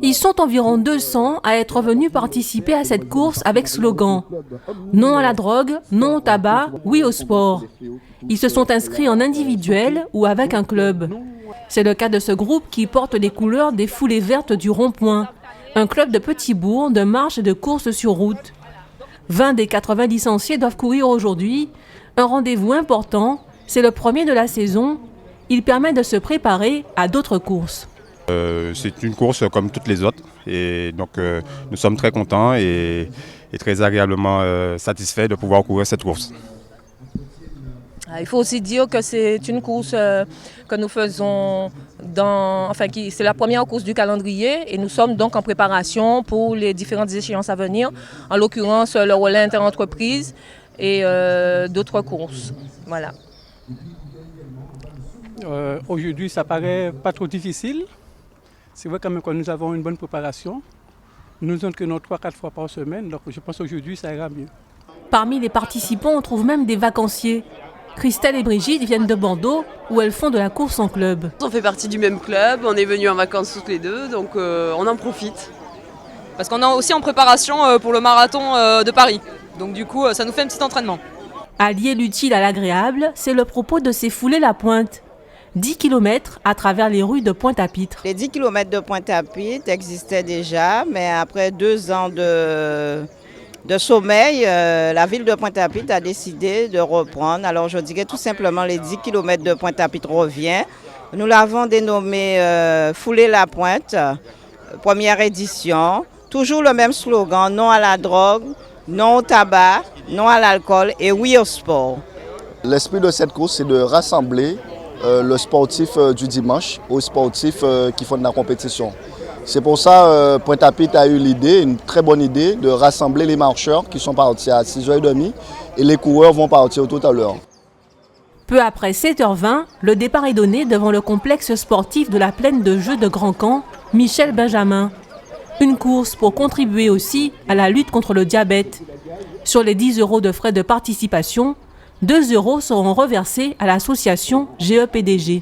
Ils sont environ 200 à être venus participer à cette course avec slogan « Non à la drogue, non au tabac, oui au sport ». Ils se sont inscrits en individuel ou avec un club. C'est le cas de ce groupe qui porte les couleurs des foulées vertes du Rond-Point, un club de petits bourgs de marche et de course sur route. 20 des 80 licenciés doivent courir aujourd'hui. Un rendez-vous important, c'est le premier de la saison. Il permet de se préparer à d'autres courses. C'est une course comme toutes les autres et donc nous sommes très contents et très agréablement satisfaits de pouvoir courir cette course. Il faut aussi dire que c'est une course que nous faisons c'est la première course du calendrier et nous sommes donc en préparation pour les différentes échéances à venir, en l'occurrence le relais interentreprise et d'autres courses. Voilà. Aujourd'hui, ça paraît pas trop difficile. C'est vrai quand même que nous avons une bonne préparation. Nous entraînons 3-4 fois par semaine, donc je pense qu'aujourd'hui, ça ira mieux. Parmi les participants, on trouve même des vacanciers. Christelle et Brigitte viennent de Bordeaux, où elles font de la course en club. On fait partie du même club, on est venus en vacances toutes les deux, donc on en profite. Parce qu'on est aussi en préparation pour le marathon de Paris. Donc du coup, ça nous fait un petit entraînement. Allier l'utile à l'agréable, c'est le propos de ces foulées la Pointe. 10 km à travers les rues de Pointe-à-Pitre. Les 10 km de Pointe-à-Pitre existaient déjà, mais après 2 ans de sommeil, la ville de Pointe-à-Pitre a décidé de reprendre. Alors je dirais tout simplement les 10 km de Pointe-à-Pitre revient. Nous l'avons dénommé Foulée la Pointe, première édition. Toujours le même slogan, non à la drogue, non au tabac, non à l'alcool et oui au sport. L'esprit de cette course, c'est de rassembler le sportif du dimanche aux sportifs qui font de la compétition. C'est pour ça que Pointe-à-Pitre a eu l'idée, une très bonne idée, de rassembler les marcheurs qui sont partis à 6h30 et les coureurs vont partir tout à l'heure. Peu après 7h20, le départ est donné devant le complexe sportif de la plaine de jeux de Grand Camp, Michel Benjamin. Une course pour contribuer aussi à la lutte contre le diabète. Sur les 10 € de frais de participation, 2 € seront reversés à l'association GEPDG.